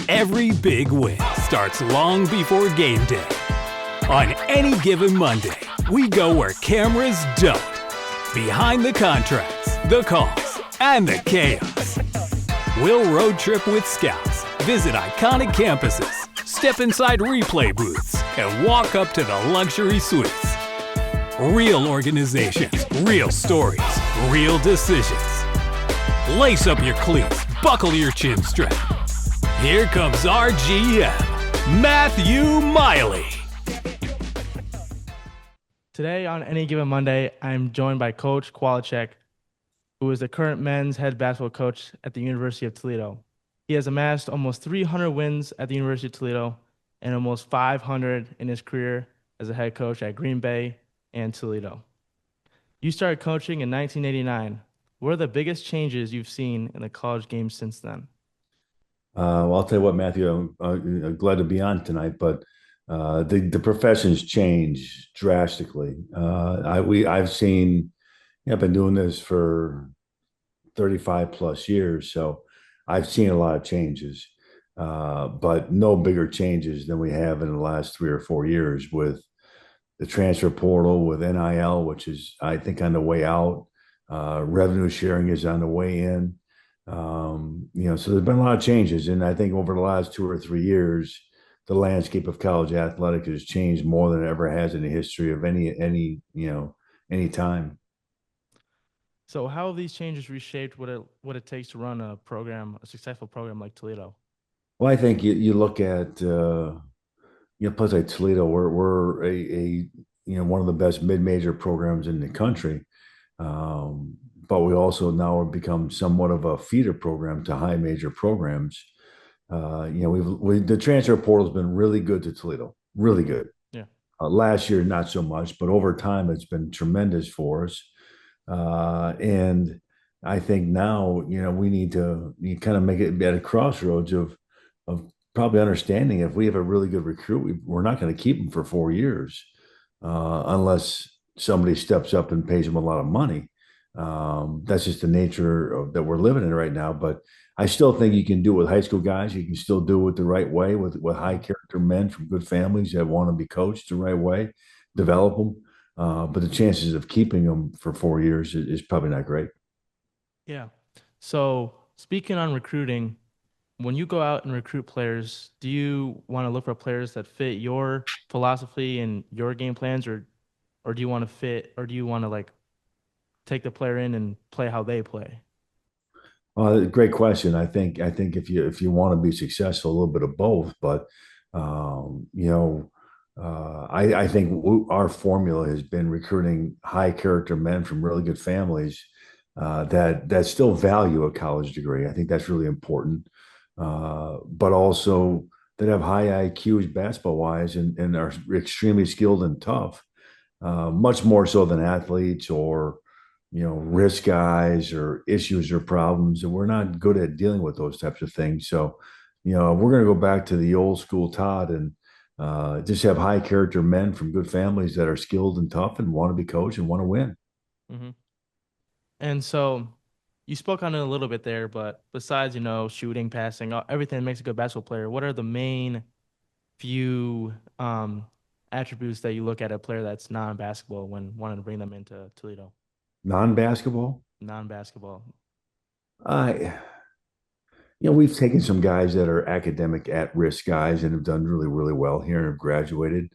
Every big win starts long before game day. On any given Monday, we go where cameras don't. Behind the contracts, the calls, and the chaos. We'll road trip with scouts, visit iconic campuses, step inside replay booths, and walk up to the luxury suites. Real organizations, real stories, real decisions. Lace up your cleats, buckle your chin strap. Here comes our GM, Matthew Miley. Today on Any Given Monday, I'm joined by Coach Kowalczyk, who is the current men's head basketball coach at the University of Toledo. He has amassed almost 300 wins at the University of Toledo and almost 500 in his career as a head coach at Green Bay and Toledo. You started coaching in 1989. What are the biggest changes you've seen in the college game since then? Well, I'll tell you what, Matthew, I'm glad to be on tonight, but the profession's changed drastically. I've seen, I've been doing this for 35 plus years, so I've seen a lot of changes, but no bigger changes than we have in the last 3 or 4 years with the transfer portal, with NIL, which is, I think, on the way out. Revenue sharing is on the way in. So there's been a lot of changes, and I think over the last 2 or 3 years, the landscape of college athletics has changed more than it ever has in the history of any time. So how have these changes reshaped what it takes to run a successful program like Toledo? Well, I think you look at places like Toledo, we're a one of the best mid-major programs in the country. But we also now have become somewhat of a feeder program to high major programs. The transfer portal has been really good to Toledo, really good. Yeah. Last year, not so much, but over time, it's been tremendous for us. And I think now, we need to kind of make it at a crossroads of probably understanding if we have a really good recruit, we're not going to keep him for 4 years unless somebody steps up and pays him a lot of money. That's just the nature that we're living in right now. But I still think you can do it with high school guys. You can still do it the right way with high character men from good families that want to be coached the right way, develop them. But the chances of keeping them for 4 years is probably not great. Yeah. So speaking on recruiting, when you go out and recruit players, do you want to look for players that fit your philosophy and your game plans, or do you want to take the player in and play how they play? Great question. I think if you want to be successful, a little bit of both. But I think our formula has been recruiting high character men from really good families that still value a college degree. I think that's really important. But also that have high IQs basketball wise and are extremely skilled and tough, much more so than athletes or risk guys or issues or problems. And we're not good at dealing with those types of things. So, we're going to go back to the old school Todd and just have high character men from good families that are skilled and tough and want to be coached and want to win. Mm-hmm. And so you spoke on it a little bit there, but besides, shooting, passing, everything that makes a good basketball player, what are the main few attributes that you look at a player that's non-basketball when wanting to bring them into Toledo? Non-basketball? Non-basketball. We've taken some guys that are academic at-risk guys and have done really, really well here and have graduated.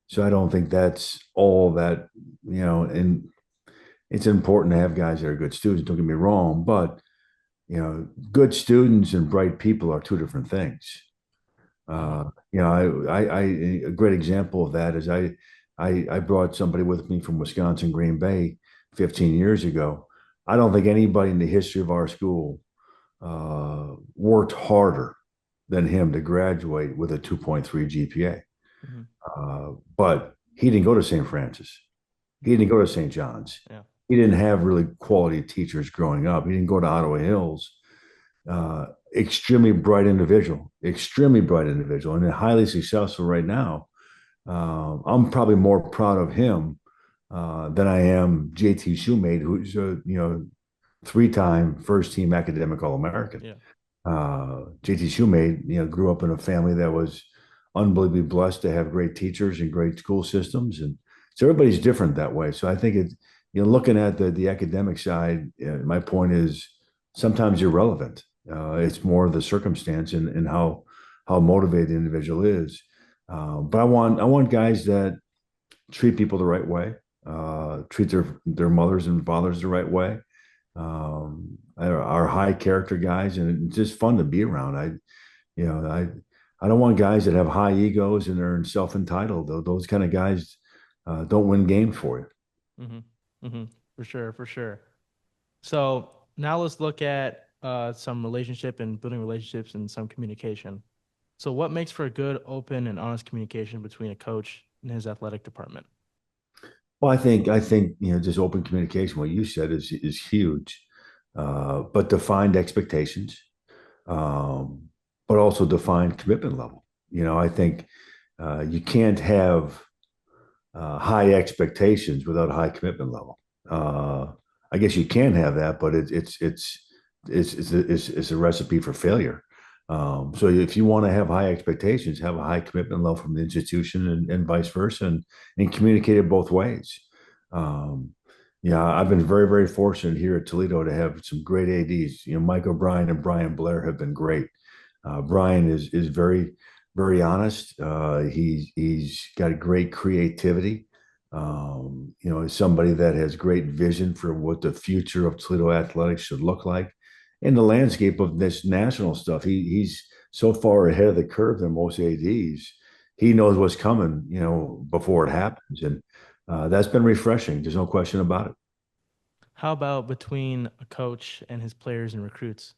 So I don't think that's all that, and it's important to have guys that are good students, don't get me wrong, but, good students and bright people are two different things. A great example of that is I brought somebody with me from Wisconsin, Green Bay, 15 years ago. I don't think anybody in the history of our school worked harder than him to graduate with a 2.3 GPA. Mm-hmm. But he didn't go to St. Francis. He didn't go to St. John's. Yeah. He didn't have really quality teachers growing up. He didn't go to Ottawa Hills. Extremely bright individual, and highly successful right now. I'm probably more proud of him than I am JT Shoemate, who's a 3-time first team academic All-American. Yeah. JT Shoemade, grew up in a family that was unbelievably blessed to have great teachers and great school systems, and so everybody's different that way. So I think looking at the academic side, my point is sometimes irrelevant. It's more the circumstance and how motivated the individual is. But I want guys that treat people the right way, treat their mothers and fathers the right way, are high character guys, and it's just fun to be around. You know, I don't want guys that have high egos and are self entitled. Those kind of guys don't win games for you. Mm-hmm. For sure, for sure. So now let's look at some relationship and building relationships and some communication. So what makes for a good, open, and honest communication between a coach and his athletic department? Well, I think just open communication. What you said is huge, but defined expectations, um, but also defined commitment level. I think you can't have high expectations without a high commitment level. I guess you can have that, but it's a recipe for failure. So if you want to have high expectations, have a high commitment level from the institution and vice versa, and communicate it both ways. Um, I've been very, very fortunate here at Toledo to have some great ADs. Mike O'Brien and Brian Blair have been great. Brian is very, very honest. He's got a great creativity. He's somebody that has great vision for what the future of Toledo athletics should look like. In the landscape of this national stuff, he's so far ahead of the curve than most ADs. He knows what's coming, before it happens, and that's been refreshing. There's no question about it. How about between a coach and his players and recruits?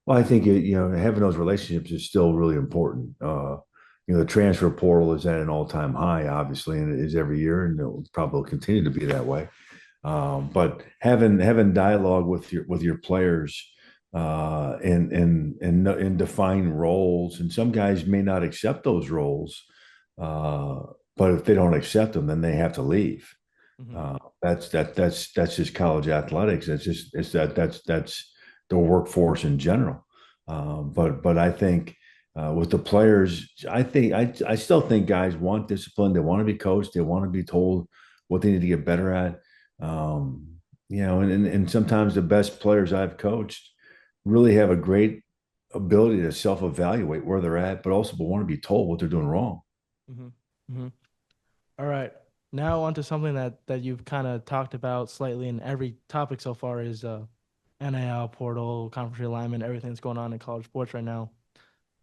Well, I think having those relationships is still really important. The transfer portal is at an all-time high, obviously, and it is every year, and it will probably continue to be that way. But having dialogue with your players, and define roles, and some guys may not accept those roles, uh, but if they don't accept them, then they have to leave. Mm-hmm. That's just college athletics. That's the workforce in general. But I think with the players, I still think guys want discipline. They want to be coached. They want to be told what they need to get better at. And sometimes the best players I've coached really have a great ability to self-evaluate where they're at, but also want to be told what they're doing wrong. Mm-hmm. Mm-hmm. All right. Now on to something that you've kind of talked about slightly in every topic so far is NIL portal, conference realignment, everything that's going on in college sports right now.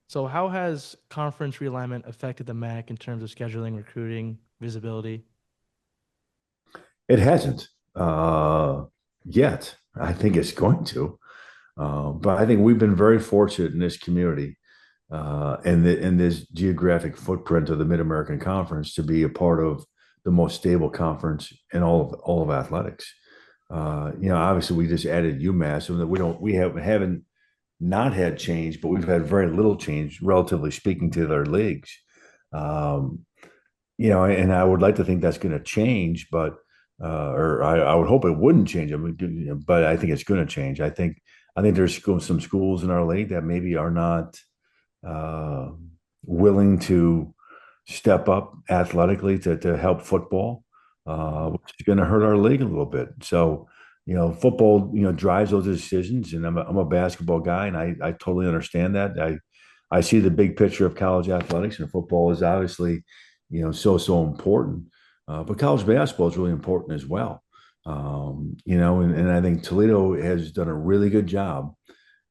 So how has conference realignment affected the MAC in terms of scheduling, recruiting, visibility? It hasn't yet. I think it's going to. But I think we've been very fortunate in this community, in this geographic footprint of the Mid American Conference to be a part of the most stable conference in all of athletics. Obviously we just added UMass, and we haven't not had change, but we've had very little change, relatively speaking, to their leagues. Um, and I would like to think that's going to change, but or I would hope it wouldn't change. I mean, but I think it's going to change. I think there's some schools in our league that maybe are not uh, willing to step up athletically to help football, which is going to hurt our league a little bit. So, football, drives those decisions, and I'm a basketball guy, and I totally understand that. I see the big picture of college athletics, and football is obviously, so important. But college basketball is really important as well. And I think Toledo has done a really good job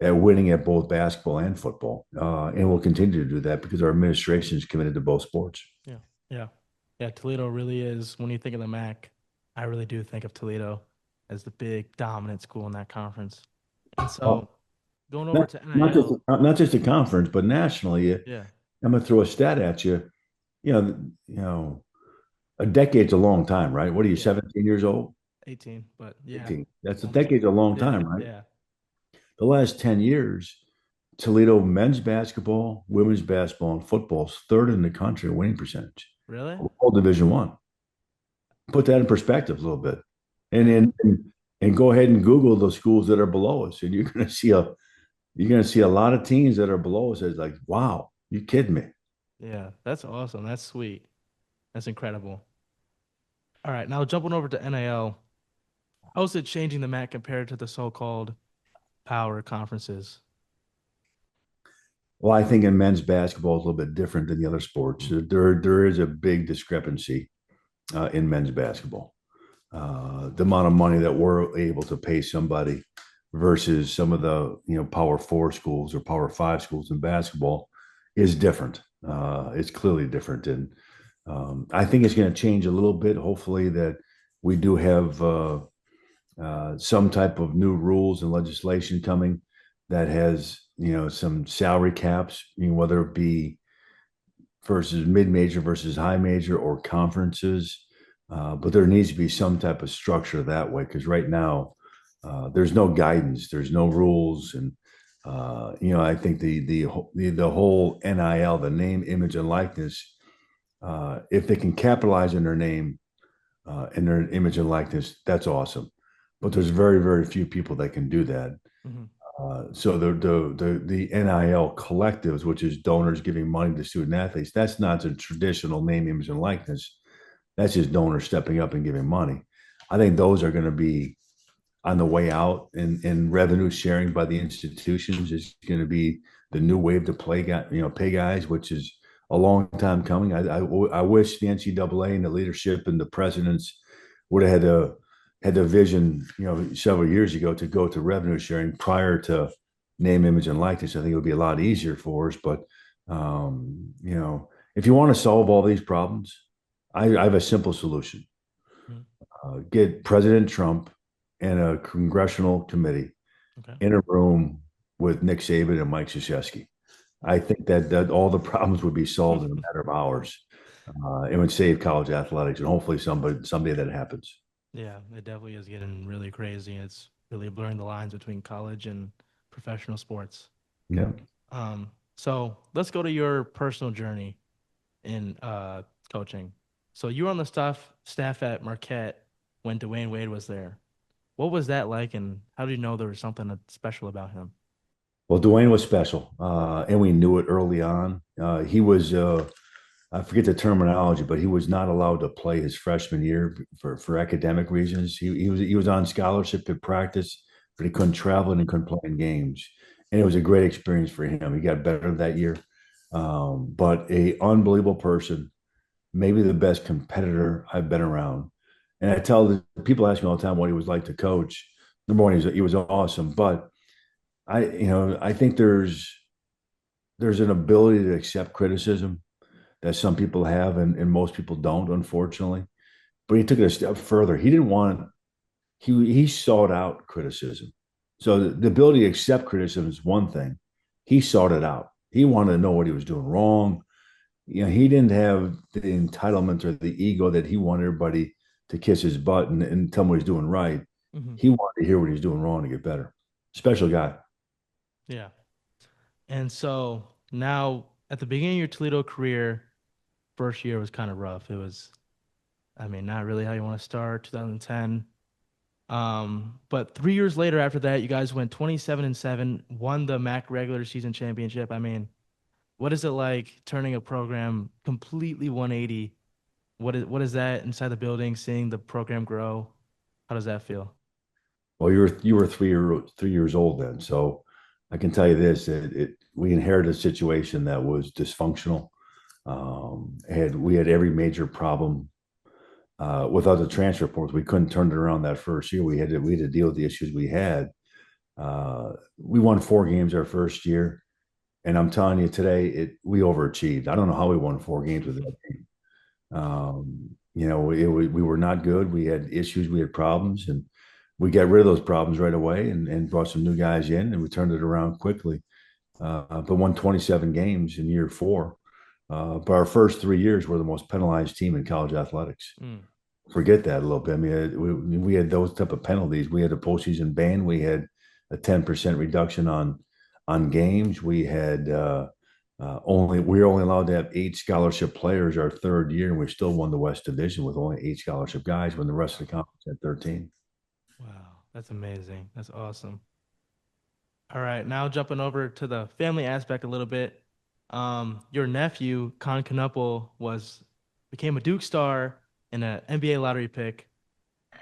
at winning at both basketball and football, and will continue to do that because our administration is committed to both sports. Yeah, yeah, yeah. Toledo really is. When you think of the MAC, I really do think of Toledo as the big dominant school in that conference. And so, Well, going over not to not just NIL, not just a conference, but nationally. yeah, I'm gonna throw a stat at you. You know, a decade's a long time, right? What are you, yeah, 17 years old? 18, but yeah, 18. That's a almost, decade's a long yeah, time, right? yeah. The last 10 years, Toledo men's basketball, women's basketball, and football is third in the country in winning percentage. Really? All Division One. Put that in perspective a little bit, and Yeah. and and go ahead and Google the schools that are below us, and you're going to see you're going to see a lot of teams that are below us. It's like, wow, you kidding me? Yeah, that's awesome. That's sweet. That's incredible. All right, now jumping over to NIL. How's it changing the MAC compared to the so-called power conferences? Well, I think in men's basketball is a little bit different than the other sports. There is a big discrepancy in men's basketball. The amount of money that we're able to pay somebody versus some of the Power Four schools or Power Five schools in basketball is different. It's clearly different, and I think it's going to change a little bit. Hopefully, that we do have some type of new rules and legislation coming that has some salary caps, whether it be versus mid-major versus high major or conferences. But there needs to be some type of structure that way because right now there's no guidance, there's no rules, and I think the whole NIL, the name, image, and likeness, if they can capitalize on their name and their image and likeness, that's awesome. But there's very very few people that can do that. Mhm. So the NIL collectives, which is donors giving money to student athletes, that's not a traditional name, image, and likeness. That's just donors stepping up and giving money. I think those are going to be on the way out, and revenue sharing by the institutions is going to be the new wave to pay guys, which is a long time coming. I wish the NCAA and the leadership and the presidents would have had the vision, several years ago to go to revenue sharing prior to name, image, and likeness. I think it would be a lot easier for us. But if you want to solve all these problems, I have a simple solution. Mhm. Get President Trump and a congressional committee Okay. in a room with Nick Saban and Mike Krzyzewski. I think that all the problems would be solved in a matter of hours. It would save college athletics, and hopefully someday that happens. Yeah, it definitely is getting really crazy. It's really blurring the lines between college and professional sports. Yeah. So let's go to your personal journey in coaching. So you were on the staff at Marquette when Dwyane Wade was there. What was that like, and how did you know there was something special about him? Well, Dwayne was special, and we knew it early on. He was, I forget the terminology, but he was not allowed to play his freshman year for academic reasons. He was on scholarship at practice, but he couldn't travel and he couldn't play in games. And it was a great experience for him. He got better that year, but a unbelievable person, maybe the best competitor I've been around. And I tell the people ask me all the time what he was like to coach. Number one, he was awesome, but I think there's an ability to accept criticism that some people have and most people don't, unfortunately. But he took it a step further. He didn't want he sought out criticism. So the ability to accept criticism is one thing. He sought it out. He wanted to know what he was doing wrong. He didn't have the entitlement or the ego that he wanted everybody to kiss his butt and tell him what he's doing right. Hmm. He wanted to hear what he's doing wrong to get better. Special guy. Yeah. And so now at the beginning of your Toledo career, first year was kind of rough. It was, I mean, not really how you want to start, 2010. But 3 years later after that, you guys went 27-7, won the MAC regular season championship. I mean, what is it like turning a program completely 180? What is that inside the building, seeing the program grow? How does that feel? Well, you were 3 years old then, so I can tell you this: we inherited a situation that was dysfunctional. We had every major problem without the transfer portal. We couldn't turn it around that first year. We had to deal with the issues we had. We won 4 games our first year, and I'm telling you today, we overachieved. I don't know how we won 4 games with that team. We were not good. We had issues, we had problems, and we got rid of those problems right away and brought some new guys in, and we turned it around quickly. But won 27 games in year four. But our first 3 years were the most penalized team in college athletics. Mm. Forget that a little bit. I mean, we had those type of penalties. We had a postseason ban. We had a 10% reduction on games. We were only allowed to have 8 scholarship players our third year, and we still won the West Division with only 8 scholarship guys when the rest of the conference had 13. Wow, that's amazing. That's awesome. All right, now jumping over to the family aspect a little bit. Your nephew, Kon Knueppel, became a Duke star and an NBA lottery pick.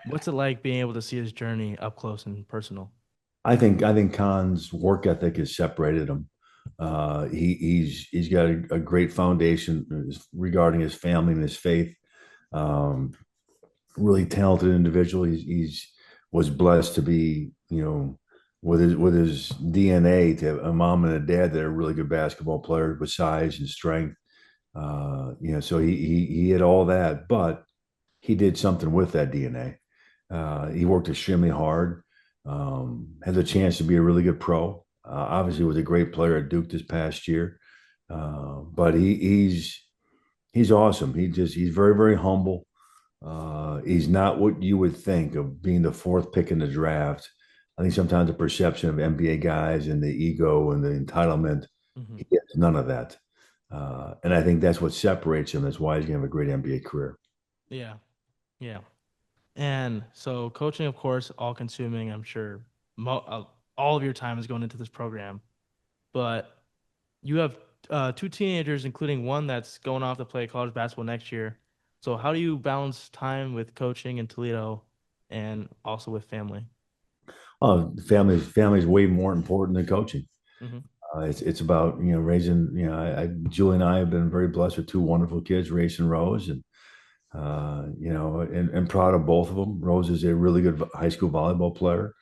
What's it like being able to see his journey up close and personal? I think Khan's work ethic has separated him. He's got a great foundation regarding his family and his faith. Um, Really talented individual. He's was blessed to be, with his DNA to have a mom and a dad that are really good basketball players with size and strength. So he had all that, but he did something with that DNA. He worked extremely hard. Had the chance to be a really good pro. Obviously, was a great player at Duke this past year. But he's awesome. He's very very humble. He's not what you would think of being the fourth pick in the draft. I think sometimes the perception of NBA guys and the ego and the entitlement, Hmm. he gets none of that. And I think that's what separates him. That's why he's going to have a great NBA career. Yeah, yeah. And so coaching, of course, all consuming. I'm sure all of your time is going into this program, but you have two teenagers, including one that's going off to play college basketball next year. So how do you balance time with coaching in Toledo and also with family? Oh, family's way more important than coaching. Hmm. It's about raising. Julie and I have been very blessed with two wonderful kids, Race and Rose, and and proud of both of them. Rose is a really good high school volleyball player.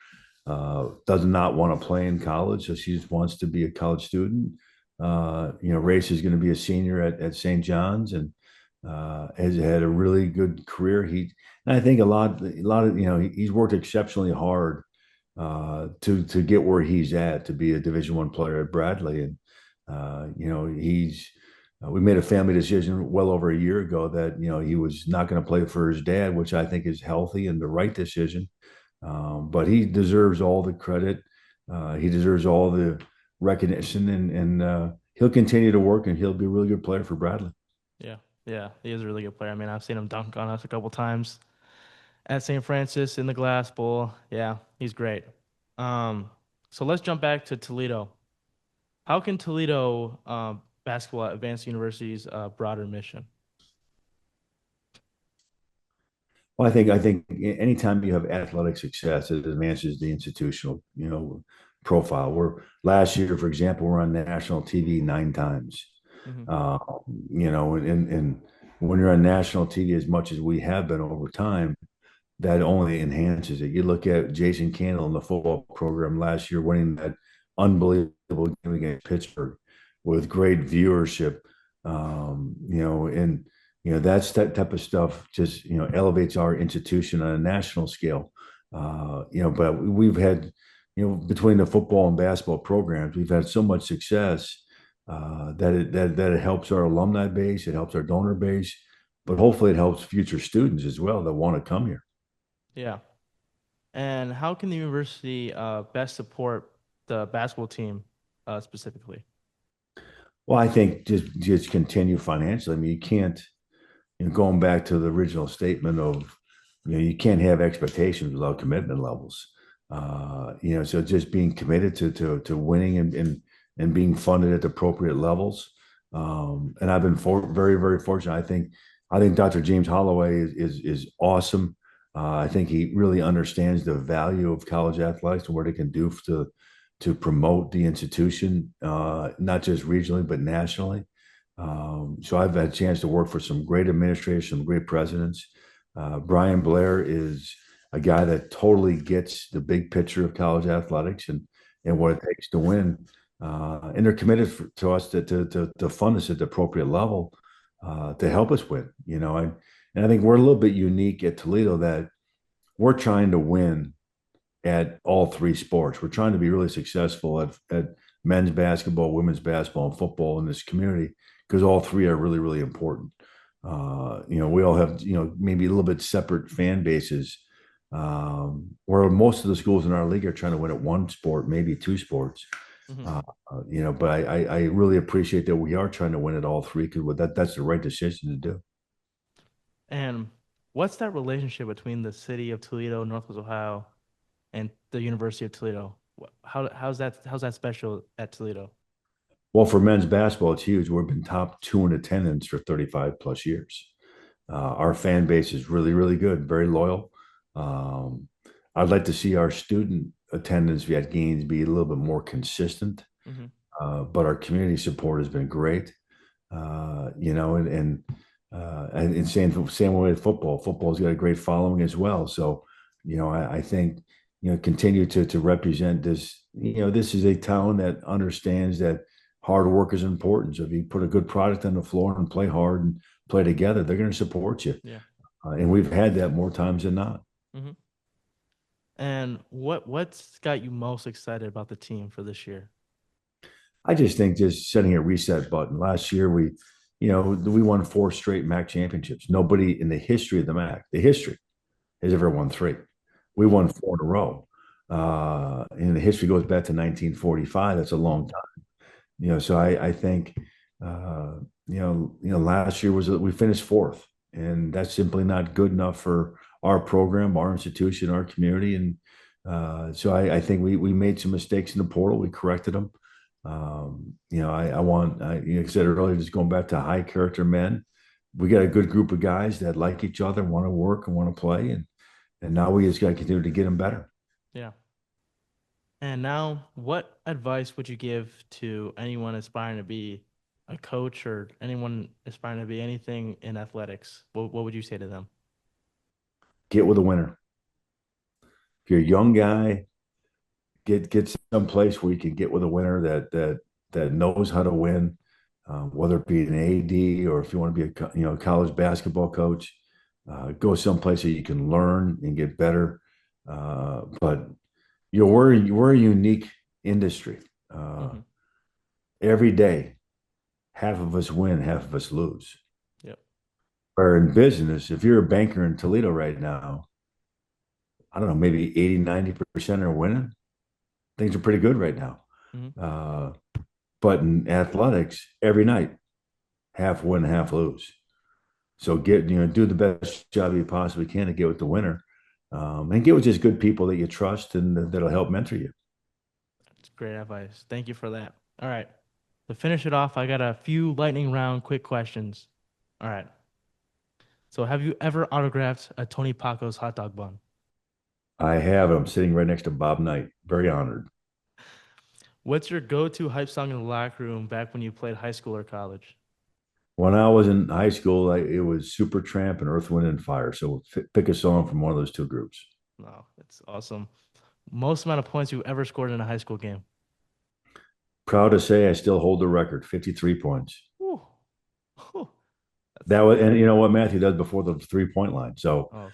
Does not want to play in college, so she just wants to be a college student. Race is going to be a senior at St. John's and has had a really good career. And I think a lot of he's worked exceptionally hard to get where he's at to be a Division I player at Bradley, and he's we made a family decision well over a year ago that he was not going to play for his dad, which I think is healthy and the right decision. But he deserves all the credit. He deserves all the recognition, and he'll continue to work, and he'll be a really good player for Bradley. Yeah, yeah, he is a really good player. I mean, I've seen him dunk on us a couple times at St. Francis in the Glass Bowl. Yeah, he's great. Um, so let's jump back to Toledo. How can Toledo basketball advance the university's broader mission? Well, I think anytime you have athletic success, it advances the institutional, profile. We're last year, for example, we're on national TV 9 times. Hmm. Uh, and when you're on national TV as much as we have been over time, that only enhances it. You look at Jason Candle in the football program last year, winning that unbelievable game against Pittsburgh with great viewership. And that's that type of stuff. Just elevates our institution on a national scale. But we've had between the football and basketball programs, we've had so much success that it helps our alumni base, it helps our donor base, but hopefully it helps future students as well that want to come here. Yeah. And how can the university best support the basketball team specifically? Well, I think just continue financially. I mean, you can't, going back to the original statement of, you can't have expectations without commitment levels. So just being committed to winning and being funded at the appropriate levels. And I've been very very fortunate. I think Dr. James Holloway is awesome. I think he really understands the value of college athletics and what it can do to promote the institution, not just regionally but nationally. So I've had a chance to work for some great administrators, some great presidents. Brian Blair is a guy that totally gets the big picture of college athletics and what it takes to win. And they're committed to us to fund us at the appropriate level to help us win. And I think we're a little bit unique at Toledo that we're trying to win at all three sports. We're trying to be really successful at men's basketball, women's basketball, and football in this community because all three are really, really important. We all have, maybe a little bit separate fan bases, where most of the schools in our league are trying to win at one sport, maybe two sports. Hmm. But I really appreciate that we are trying to win at all three because that's the right decision to do. And what's that relationship between the city of Toledo, Northwest Ohio, and the University of Toledo? How's that special at Toledo? Well, for men's basketball, it's huge. We've been top two in attendance for 35 plus years. Our fan base is really, really good, very loyal. Um, I'd like to see our student attendance at games be a little bit more consistent, Hmm. but our community support has been great. And same way with football. Football's got a great following as well. So, I think continue to represent this. This is a town that understands that hard work is important. So if you put a good product on the floor and play hard and play together, they're going to support you. Yeah. And we've had that more times than not. Hmm. And what's got you most excited about the team for this year? I just think just setting a reset button. Last year we won four straight MAC championships. Nobody in the history of the MAC, the history, has ever won three. We won four in a row. And the history goes back to 1945. That's a long time. So I think last year we finished fourth, and that's simply not good enough for our program, our institution, our community. And so I think we made some mistakes in the portal. We corrected them. Like I said earlier, just going back to high character men, we got a good group of guys that like each other, want to work and want to play, and now we just got to continue to get them better. Yeah. And now, what advice would you give to anyone aspiring to be a coach or anyone aspiring to be anything in athletics? What would you say to them? Get with a winner. If you're a young guy, get someplace where you can get with a winner that knows how to win, whether it be an AD or if you want to be a college basketball coach. Go someplace that you can learn and get better. But we're a unique industry. Hmm. Every day, half of us win, half of us lose. Yep. Where in business, if you're a banker in Toledo right now, I don't know, maybe 80, 90% are winning. Things are pretty good right now. Hmm. Uh, but in athletics, every night, half win, half lose. So do the best job you possibly can to get with the winner, and get with just good people that you trust and that'll help mentor you. That's great advice. Thank you for that. All right. To finish it off, I got a few lightning round quick questions. All right. So, have you ever autographed a Tony Paco's hot dog bun? I have. I'm sitting right next to Bob Knight. Very honored. What's your go-to hype song in the locker room back when you played high school or college? When I was in high school, it was Supertramp and Earth, Wind, and Fire. So pick a song from one of those two groups. No, it's awesome. Most amount of points you ever scored in a high school game? Proud to say I still hold the record, 53 points. Whew. Whew. That was, and you know what, Matthew, that was before the 3 point line. So Oh,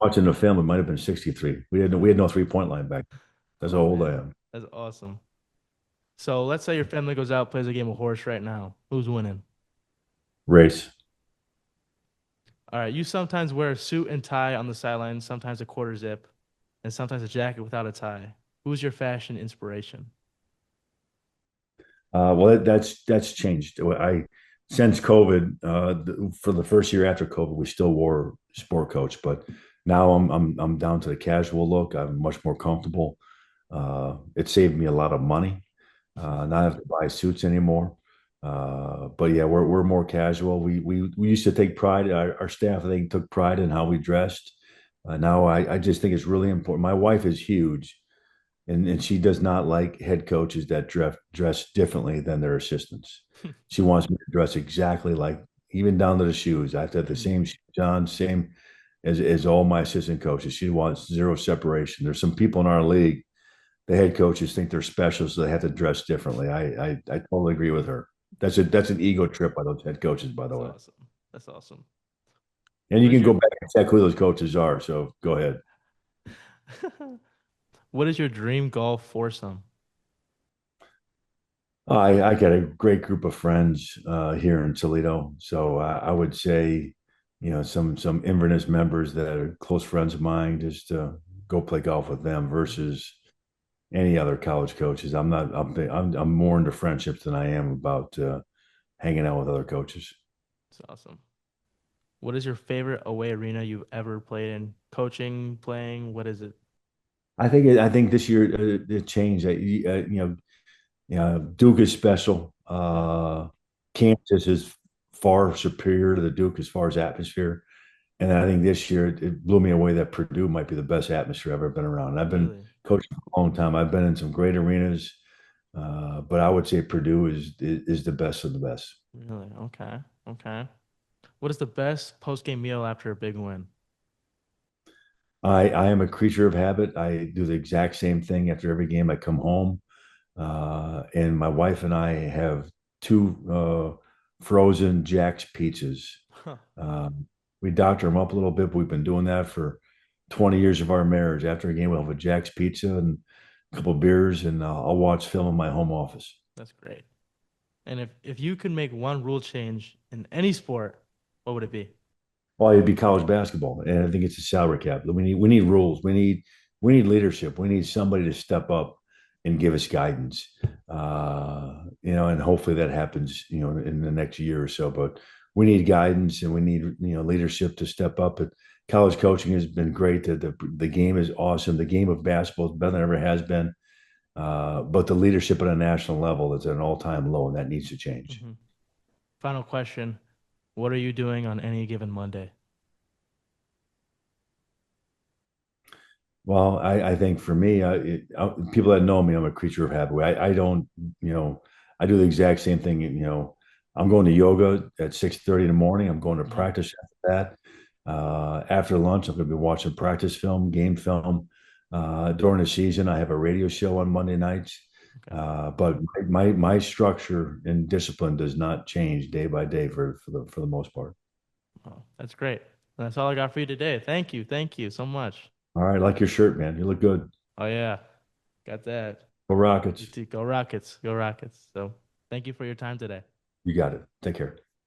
watching the film, it might have been 63. We had no 3 point line back then. That's how oh old I man, am. that's awesome. So let's say your family goes out, plays a game of horse right now. Who's winning? Race. All right, you sometimes wear a suit and tie on the sideline, sometimes a quarter zip, and sometimes a jacket without a tie. Who's your fashion inspiration? Well, that's changed. I since COVID, for the first year after COVID, we still wore sport coach, but now I'm down to the casual look. I'm much more comfortable. It saved me a lot of money. Not have to buy suits anymore. But yeah, we're more casual. We used to take pride. Our staff, I think, took pride in how we dressed. Now I just think it's really important. My wife is huge, and she does not like head coaches that dress differently than their assistants. She wants me to dress exactly like, even down to the shoes. I have to have the Mhm. same shoes on, same as all my assistant coaches. She wants zero separation. There's some people in our league, the head coaches think they're special, so they have to dress differently. I totally agree with her. That's an ego trip by those head coaches, by the That's way. awesome. That's awesome. And What you is can your go back and check who those coaches are. So go ahead. what is your dream golf foursome? I got a great group of friends here in Toledo, so I would say, some Inverness members that are close friends of mine, just go play golf with them versus any other college coaches. I'm more into friendships than I am about hanging out with other coaches. That's awesome. What is your favorite away arena you've ever played in? Coaching, playing, what is it? I think this year it changed. Duke is special. Yeah, Kansas is far superior to the Duke as far as atmosphere. And I think this year it blew me away that Purdue might be the best atmosphere I've ever been around. And I've been really, coaching for a long time. I've been in some great arenas, but I would say Purdue is the best of the best. really. Okay, okay. What is the best post-game meal after a big win? I am a creature of habit. I do the exact same thing after every game. I come home, and my wife and I have two frozen Jack's pizzas. Huh, We doctor them up a little bit, but we've been doing that for 20 years of our marriage. After a game, we'll have a Jack's pizza and a couple of beers, and I'll watch film in my home office. that's great. And if you could make one rule change in any sport, what would it be? Well, it'd be college basketball, and I think it's a salary cap. We need rules. We need leadership. We need somebody to step up and give us guidance. And hopefully that happens, in the next year or so. But we need guidance, and we need leadership to step up. But college coaching has been great. The game is awesome. The game of basketball is better than it ever has been. But the leadership at a national level is at an all-time low, and that needs to change. Hmm. Final question. What are you doing on any given Monday? Well, I think for me, people that know me, I'm a creature of habit. I don't, I do the exact same thing. I'm going to yoga at 6:30 in the morning. I'm going to Mhm. practice after that. After lunch, I'm going to be watching practice film, game film. During the season, I have a radio show on Monday nights. Okay. But my structure and discipline does not change day by day for the most part. Oh, that's great. That's all I got for you today. Thank you. Thank you so much. All right, I like your shirt, man. You look good. Oh yeah, got that. Go You Rockets. too. Go Rockets. Go Rockets. So thank you for your time today. You got it. Take care.